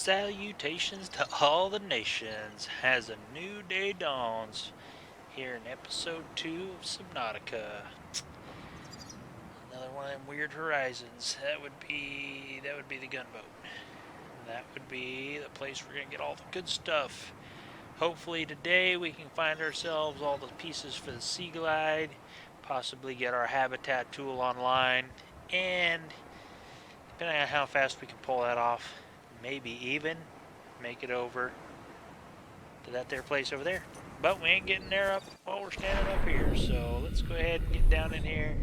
Salutations to all the nations, as a new day dawns, here in episode 2 of Subnautica. Another one of them weird horizons. That would be the gunboat. That would be the place we're gonna get all the good stuff. Hopefully today we can find ourselves all the pieces for the Sea Glide, possibly get our habitat tool online, and depending on how fast we can pull that off, maybe even make it over to that there place over there. But we ain't getting there up while we're standing up here, so let's go ahead and get down in here,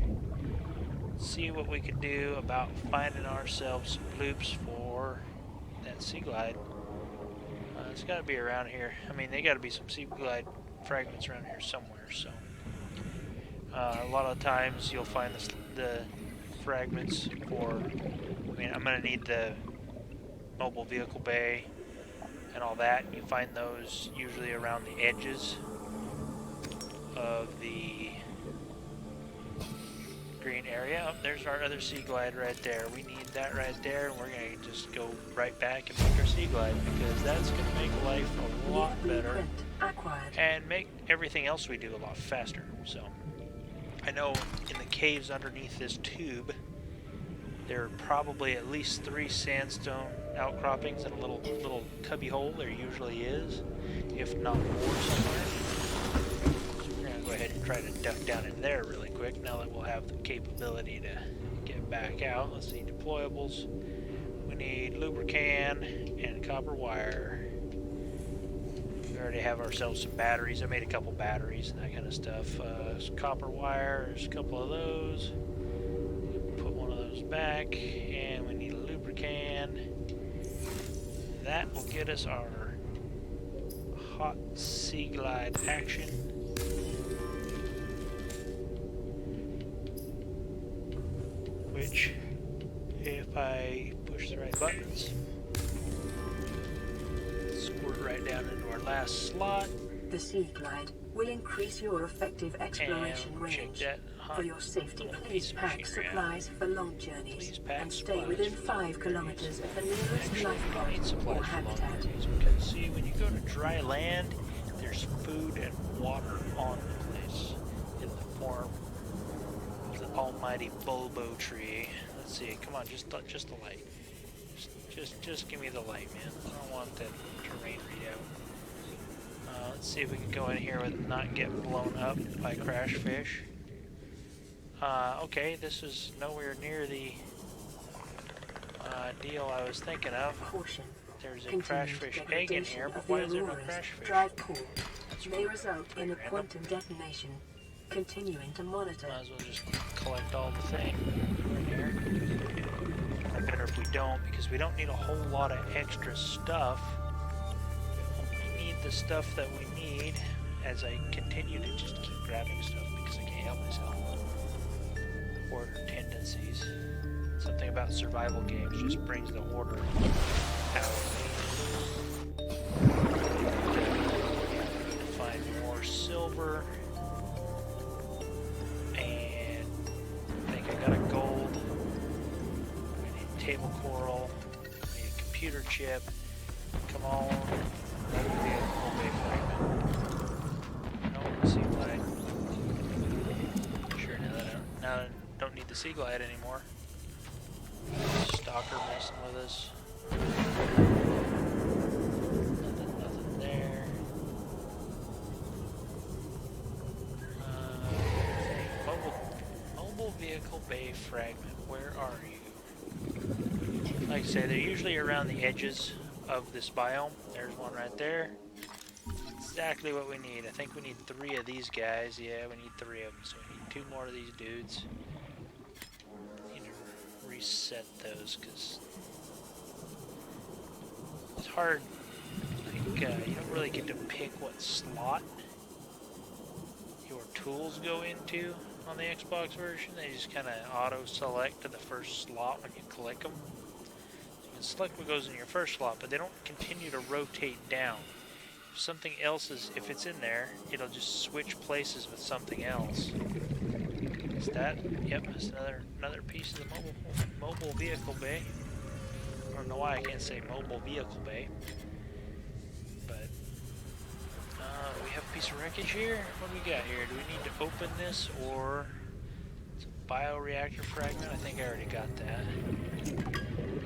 see what we can do about finding ourselves some loops for that Sea Glide. It's got to be around here. I mean, they got to be some Sea Glide fragments around here somewhere, so a lot of times you'll find the fragments for, I mean, I'm going to need the mobile vehicle bay and all that, and you find those usually around the edges of the green area. Oh, there's our other Sea Glide right there. We need that right there, and we're going to just go right back and make our Sea Glide, because that's going to make life a lot better and make everything else we do a lot faster. So I know in the caves underneath this tube there are probably at least 3 sandstone outcroppings in a little cubby hole. There usually is, if not more somewhere. So we're going to go ahead and try to duck down in there really quick now that we'll have the capability to get back out. Let's see, deployables. We need lubricant and copper wire. We already have ourselves some batteries. I made a couple batteries and that kind of stuff. Copper wire, there's a couple of those. Put one of those back, and we need a lubricant. That will get us our hot Sea Glide action. Which, if I push the right buttons, squirt right down into our last slot. The Sea Glide will increase your effective exploration range. For your safety, please pack supplies for long journeys and stay within 5 kilometers of the nearest lifeboat or habitat. Because see, when you go to dry land, there's food and water on the place in the form of the almighty bulbo tree. Let's see, come on, just the light. Just give me the light, man. I don't want that terrain readout. Let's see if we can go in here and not get blown up by crash fish. Okay, this is nowhere near the deal I was thinking of. There's a crash fish egg in here, but why is there no crash fish? Drive pool may result in a quantum detonation. Continuing to monitor. Might as well just collect all the thing right here. Or better if we don't, because we don't need a whole lot of extra stuff. We need the stuff that we need as I continue to just keep grabbing stuff because I can't help myself. Order tendencies. Something about survival games just brings the order out of me. Find more silver. And I think I got a gold. We need table coral. We need a computer chip. Come on. That would be a full bay fragment. No, let's see what Sure, now I don't need the Sea Glide anymore. Stalker messing with us. Nothing there. Mobile vehicle bay fragment. Where are you? Like I say, they're usually around the edges of this biome. There's one right there. Exactly what we need. I think we need 3 of these guys. Yeah, we need 3 of them. So we need 2 more of these dudes. Need to reset those because it's hard. Like, you don't really get to pick what slot your tools go into on the Xbox version. They just kind of auto-select to the first slot when you click them. You can select what goes in your first slot, but they don't continue to rotate down. If something else is, if it's in there, it'll just switch places with something else. Is that? Yep, that's another piece of the mobile vehicle bay. don't know why I can't say mobile vehicle bay. But we have a piece of wreckage here. What do we got here? Do we need to open this, or it's a bioreactor fragment? I think I already got that.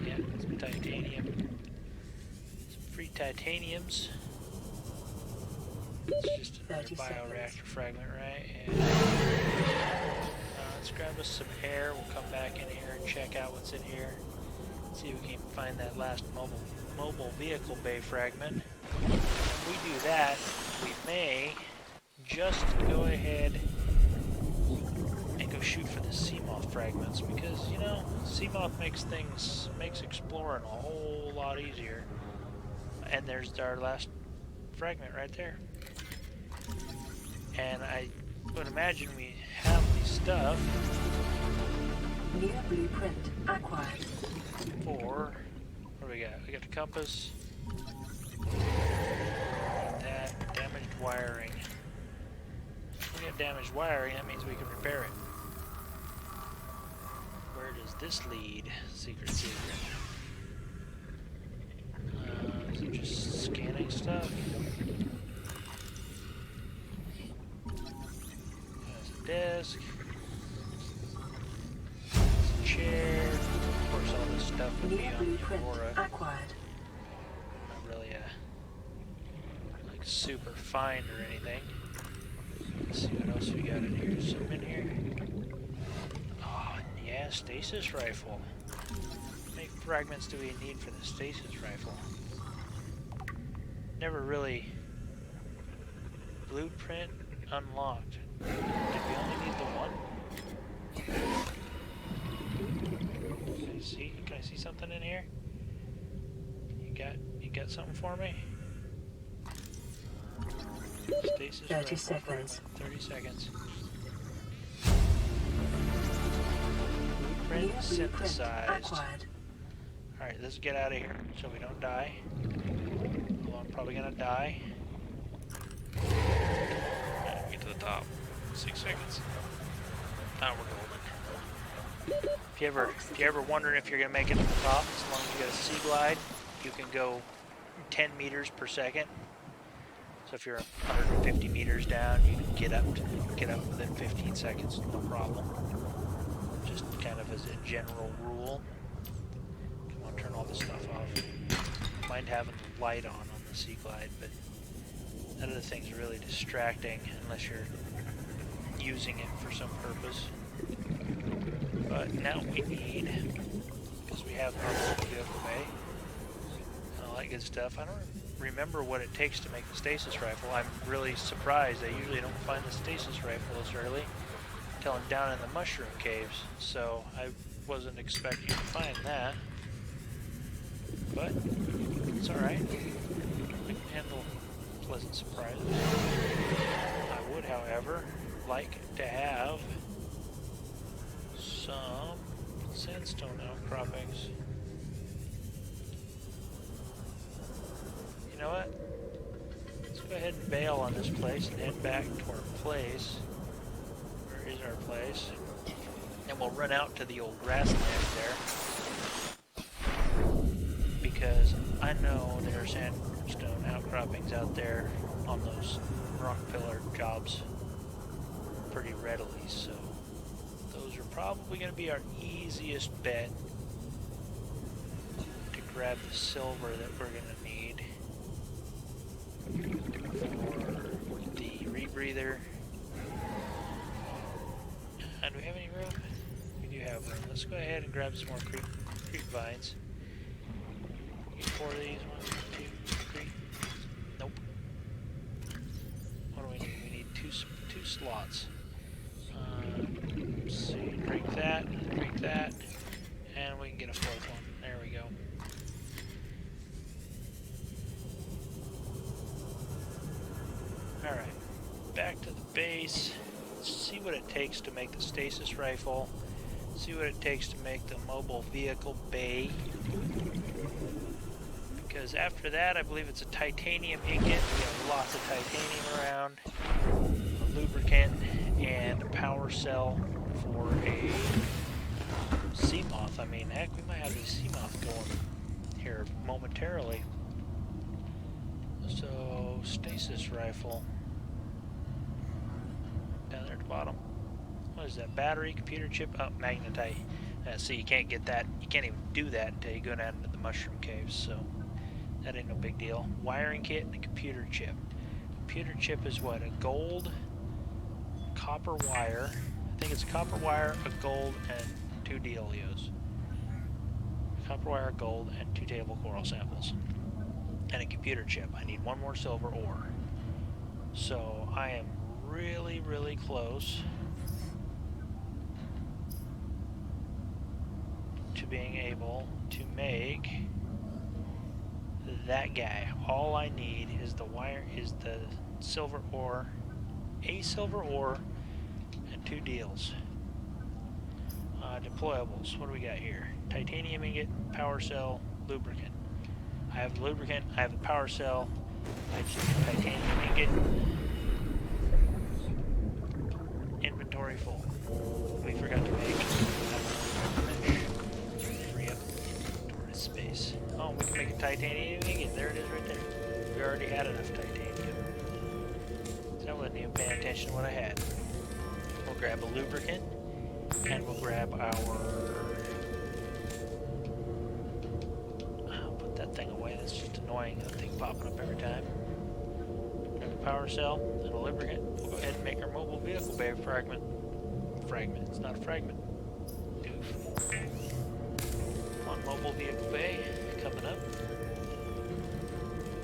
Yeah, some titanium. Some free titaniums. It's just another bioreactor fragment, right? And let's grab us some air. We'll come back in here and check out what's in here. See if we can find that last mobile vehicle bay fragment. If we do that, we may just go ahead and go shoot for the Seamoth fragments, because, you know, Seamoth makes exploring a whole lot easier. And there's our last fragment right there. And I would imagine we have the stuff. New blueprint acquired. For, what do we got? We got the compass. That damaged wiring. If we got damaged wiring, that means we can repair it. Where does this lead? Secret. Is it just scanning stuff? There's a desk. There's a chair. Of course, all this stuff would be on the Aurora. Acquired. Not really like super fine or anything. Let's see what else we got in here. Something in here. Oh, yeah, stasis rifle. How many fragments do we need for the stasis rifle? Never really. Blueprint unlocked. Did we only need the one? Can I see something in here? You got something for me? Stasis 30 seconds. 30 seconds. Blueprint synthesized. Alright, let's get out of here so we don't die. Well, I'm probably gonna die. Right, get to the top. 6 seconds. Now we're golden. If you're ever wondering if you're gonna make it to the top, as long as you got a sea glide, you can go 10 meters per second. So if you're 150 meters down, you can get up within 15 seconds, no problem. Just kind of as a general rule. Come on, turn all this stuff off. Mind having the light on the sea glide, but none of the things are really distracting unless you're using it for some purpose. But now we need, because we have our mobile vehicle bay and all that good stuff. I don't remember what it takes to make the stasis rifle. I'm really surprised. I usually don't find the stasis rifle this early until I'm down in the mushroom caves, so I wasn't expecting to find that. But it's alright. I can handle pleasant surprises. I would, however, like to have some sandstone outcroppings. You know what? Let's go ahead and bail on this place and head back to our place. Where is our place? And we'll run out to the old grassland there. Because I know there are sandstone outcroppings out there on those rock pillar jobs pretty readily, so those are probably going to be our easiest bet to grab the silver that we're going to need for the rebreather. Do we have any room? We do have room. Let's go ahead and grab some more creep vines. Get 4 of these. 1, 2, 3. Nope. What do we need? We need two slots. Let's see. Break that, and we can get a 4th one. There we go. Alright. Back to the base. Let's see what it takes to make the stasis rifle. See what it takes to make the mobile vehicle bay. Because after that, I believe it's a titanium ingot. We have lots of titanium around, a lubricant, and a power cell for a Seamoth. I mean, heck, we might have a Seamoth going here momentarily. So, stasis rifle. Down there at the bottom. What is that? Battery, computer chip? Oh, magnetite. See, you can't get that. You can't even do that until you go down into the mushroom caves, so that ain't no big deal. Wiring kit and a computer chip. Computer chip is what? A gold, copper wire. I think it's a copper wire, a gold, and 2 dealios. Copper wire, gold, and 2 table coral samples. And a computer chip. I need 1 more silver ore. So I am really, really close to being able to make that guy. All I need is the silver ore, a silver ore, and 2 deals. Deployables. What do we got here? Titanium ingot, power cell, lubricant. I have the lubricant. I have the power cell. I just need titanium ingot. Inventory full. We forgot to make. Free up inventory space. Oh, we can make a titanium ingot. There it is right there. We already had enough titanium. So I wasn't even paying attention to what I had. We'll grab a lubricant. And we'll grab our... I'll put that thing away. That's just annoying. That thing popping up every time. Grab a power cell and a lubricant. We'll go ahead and make our mobile vehicle bay fragment. Fragment. It's not a fragment. Doof. On mobile vehicle bay coming up.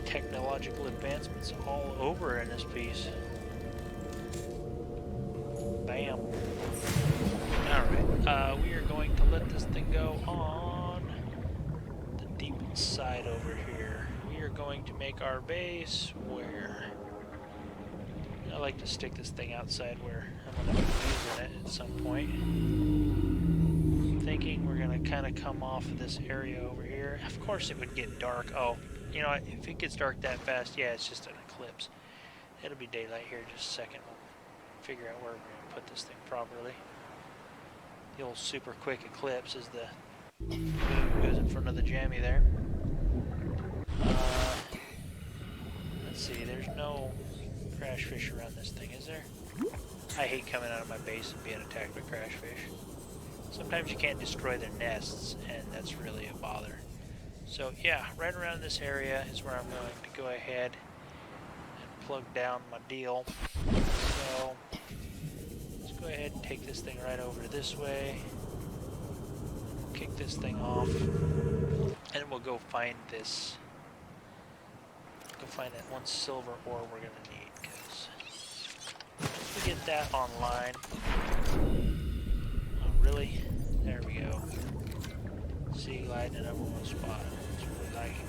Technological advancements all over in this piece. Bam. Alright, we are going to let this thing go on the deep side over here. We are going to make our base where... I like to stick this thing outside where I'm going to be using it at some point. I'm thinking we're going to kind of come off of this area over here. Of course it would get dark. Oh, you know what? If it gets dark that fast, yeah, it's just an eclipse. It'll be daylight here in just a second. We'll figure out where we're going to put this thing properly. The old super quick eclipse is the moon goes in front of the jammy there. Let's see, there's no crash fish around this thing, is there? I hate coming out of my base and being attacked by crash fish. Sometimes you can't destroy their nests, and that's really a bother. So yeah, right around this area is where I'm going to go ahead and plug down my deal. So go ahead and take this thing right over this way. Kick this thing off. And we'll go find this. Go find that 1 silver ore we're going to need. Because once we get that online. Oh, really? There we go. Sea glide in the number 1 spot. That's really like it.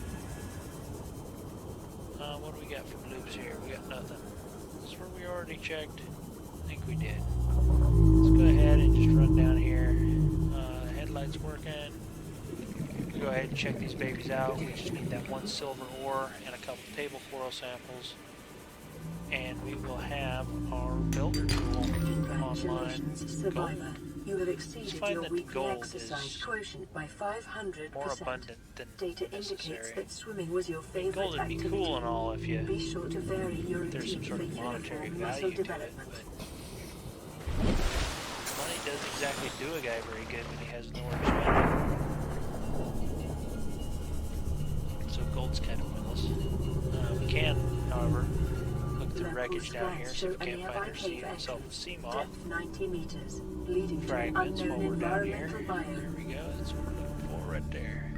What do we got from loops here? We got nothing. This is where we already checked. I think we did. Let's go ahead and just run down here. The headlight's working. Go ahead and check these babies out. We just need that 1 silver ore and a couple table coral samples. And we will have our builder tool online. Survivor. You have exceeded your weekly exercise quotient by 500%. More abundant than Data necessary. indicates that swimming was your favorite gold would be activity. cool and all if you Be sure to vary your there's some routine sort for of monetary uniform muscle value to it, development. but money doesn't exactly do a guy very good when he has nowhere to spend it. So gold's kind of pointless. We can, however, look through wreckage down here, see if we can't find ourselves a sea moth. 90 meters, leading Fragments to while an we're down here. environmental biome. There we go, that's what we're looking for right there.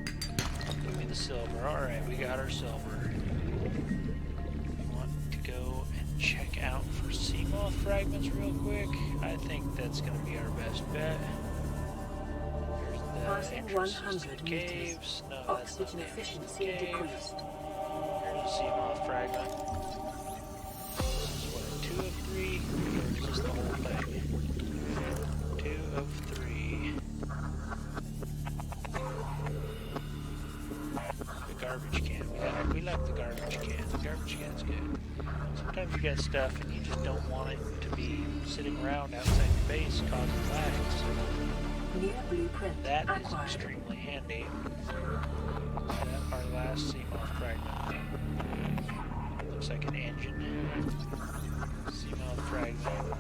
Give me the silver. Alright, we got our silver. We want to go and check out for sea moth fragments real quick. I think that's going to be our best bet. There's the Passing entrances to 100 the meters. caves. No, that's not Oxygen the entrance to the efficiency cave. decreased. There's a sea moth fragment. This is what, a 2 of 3? Or is this the whole thing? 2 of 3. The garbage can. We like the garbage can. The garbage can's good. Sometimes you got stuff and you just don't want it to be sitting around outside your base causing lag. So New blueprint That is acquired. extremely handy. Our last Seamoth fragment. Looks like an engine. Seamoth fragment.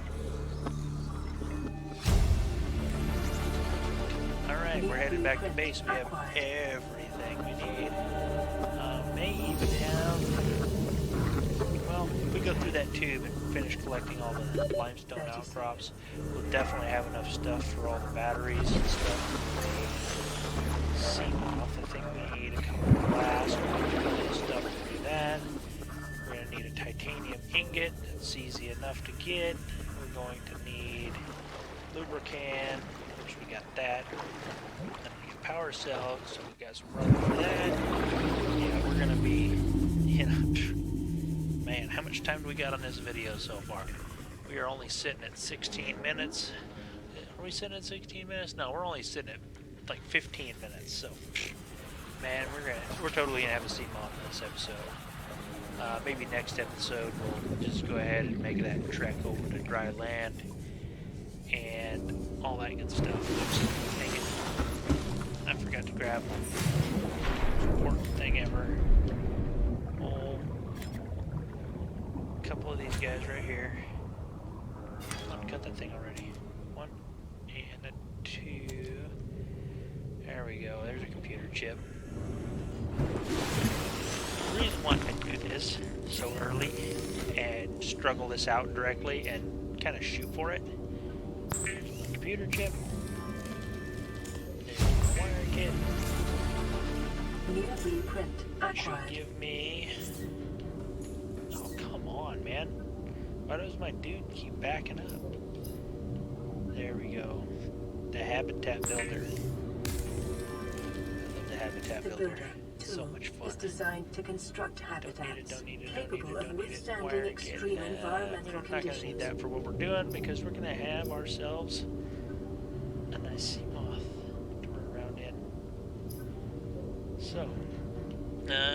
Alright, we're headed back to base. We have everything we need. May even have... Well, if we go through that tube and finish collecting all the limestone outcrops, we'll definitely have enough stuff for all the batteries and stuff. Seamoth, I think we need a couple of glass, stuff to do that. We're going to need a titanium ingot. That's easy enough to get. We're going to need lubricant, which we got that. Power cells, so we got some rubber for that. Yeah, we're gonna be, you know, man, how much time do we got on this video so far? We are only sitting at 16 minutes. Are we sitting at 16 minutes? No, we're only sitting at like 15 minutes. So, man, we're totally gonna have a Seamoth in this episode. Maybe next episode we'll just go ahead and make that trek over to dry land and all that good stuff. Oops, dang it. I forgot to grab the most important thing ever. Oh, a couple of these guys right here. Uncut that thing already. One and a two. There we go. There's a computer chip. The reason why I do this so early and struggle this out directly and kind of shoot for it. Computer chip. Kit. New blueprint That should acquired. give me... Oh, come on, man. Why does my dude keep backing up? There we go. The habitat builder. I love the habitat builder. It's so much fun. Is designed to construct habitats Don't need it. capable of withstanding extreme environmental We're not going to need that for what we're doing because we're going to have ourselves a nice Seamoth. So,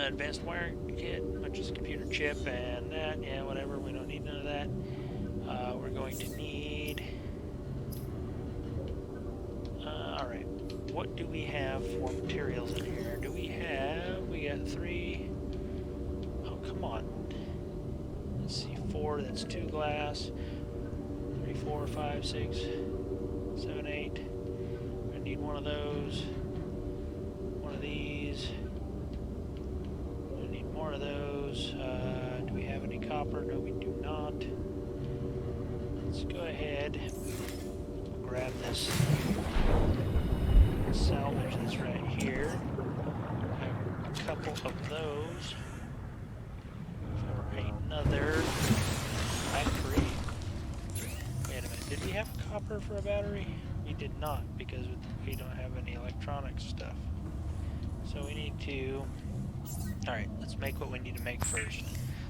advanced wiring kit, which is a computer chip and that, yeah, whatever, we don't need none of that. We're going to need... alright, what do we have for materials in here? We got 3, oh, come on. Let's see, 4, that's 2 glass, 3, 4, 5, 6, 7, 8. I need one of those. One of these. I need more of those. Do we have any copper? No, we do not. Let's go ahead. Grab this. Salvage this right here. Have a couple of those. For another battery. Wait a minute. Did we have copper for a battery? We did not, because we don't have any electronic stuff. So we need to... Alright, let's make what we need to make first.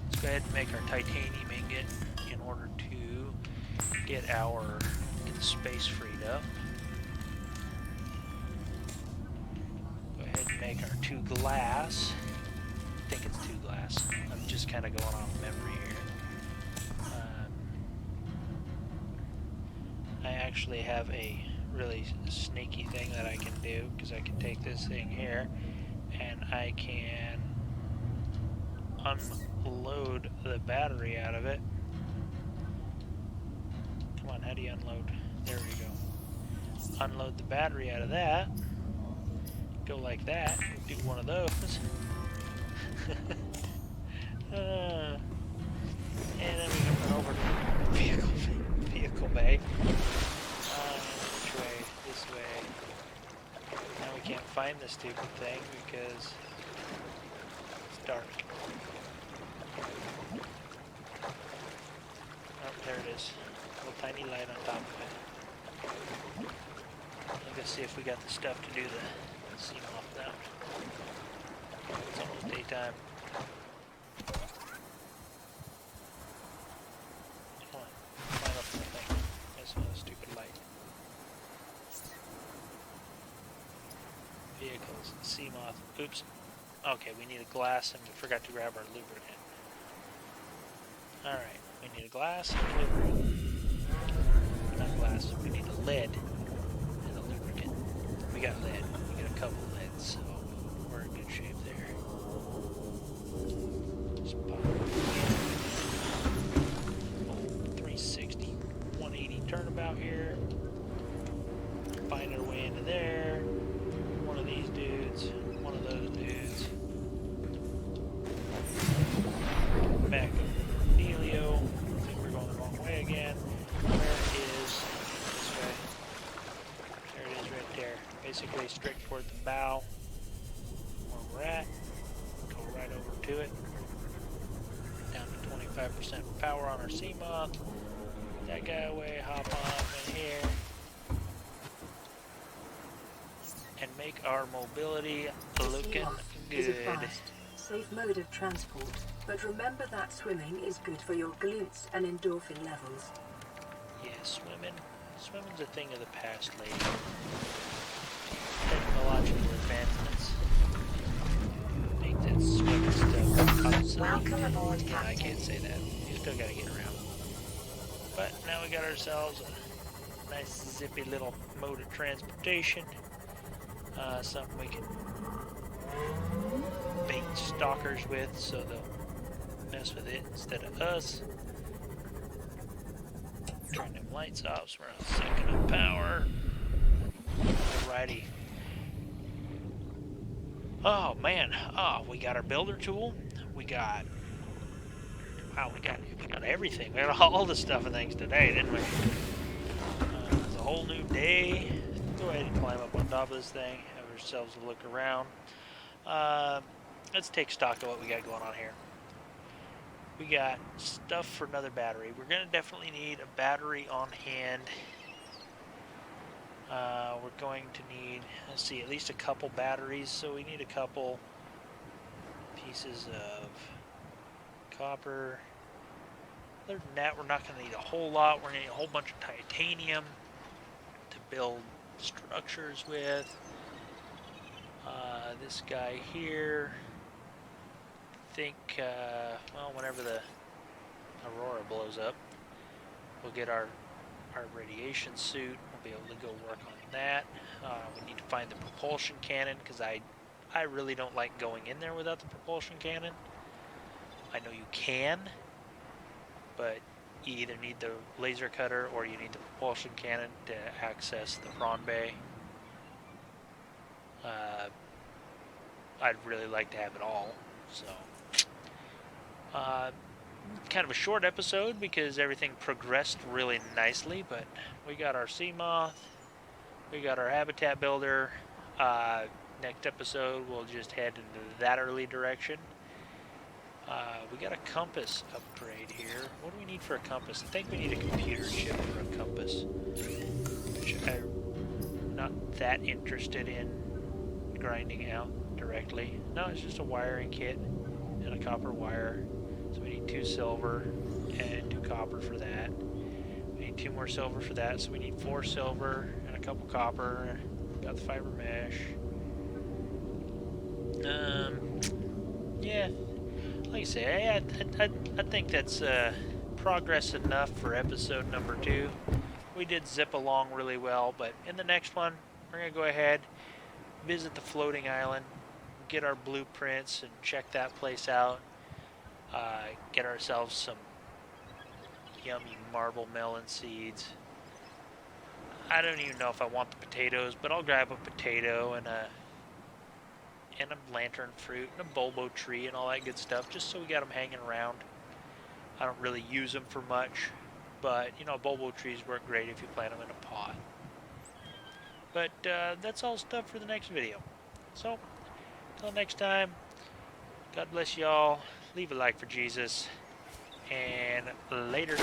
Let's go ahead and make our titanium ingot in order to get the space freed up. Go ahead and make our 2 glass. I think it's 2 glass. I'm just kind of going off memory here. I actually have a really sneaky thing that I can do, because I can take this thing here and I can unload the battery out of it. Come on, how do you unload? There we go. Unload the battery out of that. Go like that. Do one of those. And then we can run over to the vehicle bay. Which way? This way. Now we can't find this stupid thing because it's dark. Oh, there it is. A little tiny light on top of it. Let's see if we got the stuff to do the Seamoth now. It's almost daytime. Come on, climb up the thing. That's another stupid light. Vehicles, Seamoth. Oops. Okay, we need a glass and we forgot to grab our lubricant. Alright, we need a glass and a lubricant. Not glass, we need a lead and a lubricant. we got lead. We got a couple leads, so we're in good shape there. Just pop old 360, 180 turnabout here. Find our way into there. One of these dudes, one of those dudes. Back over to Delio. I think we're going the wrong way again. Where is this way? There it is right there. Basically straight toward the bow where we're at. Go right over to it. Down to 25% power on our Seamoth. That guy away, hop on in here. And make our mobility looking good. Safe mode of transport, but remember that swimming is good for your glutes and endorphin levels. Yeah, swimming's a thing of the past, lady. Technological advancements make that swimming stuff obsolete. Welcome aboard, Captain. I can't say that. You still gotta get around. But now we got ourselves a nice zippy little mode of transportation. Something we can bait stalkers with so they'll mess with it instead of us. Turn them lights off so we're not sucking up power. Alrighty. Oh man, we got our builder tool. We got everything. We got all the stuff and things today, didn't we? It's a whole new day. Go ahead and climb up on top of this thing, have ourselves a look around. Let's take stock of what we got going on here. We got stuff for another battery. We're going to definitely need a battery on hand. We're going to need, let's see, at least a couple batteries. So we need a couple pieces of copper. Other than that, we're not going to need a whole lot. We're going to need a whole bunch of titanium to build structures with. This guy here, I think, well, whenever the Aurora blows up, we'll get our radiation suit. We'll be able to go work on that. We need to find the propulsion cannon, because I really don't like going in there without the propulsion cannon. I know you can, but you either need the laser cutter or you need the propulsion cannon to access the prawn bay. I'd really like to have it all, so kind of a short episode because everything progressed really nicely, but we got our Seamoth, we got our habitat builder. Next episode we'll just head into that early direction. We got a compass upgrade here. What do we need for a compass? I think we need a computer chip for a compass, which I'm not that interested in grinding out directly. No, it's just a wiring kit and a copper wire. So we need 2 silver and 2 copper for that. We need 2 more silver for that, so we need 4 silver and a couple copper. Got the fiber mesh. Yeah, like I say, I think that's progress enough for episode number 2. We did zip along really well, but in the next one, we're going to go ahead, visit the floating island, get our blueprints and check that place out. Get ourselves some yummy marble melon seeds. I don't even know if I want the potatoes, but I'll grab a potato and a lantern fruit and a bulbo tree and all that good stuff, just so we got them hanging around. I don't really use them for much, but you know, bulbo trees work great if you plant them in a pot. But that's all stuff for the next video. So, until next time, God bless y'all. Leave a like for Jesus, and later.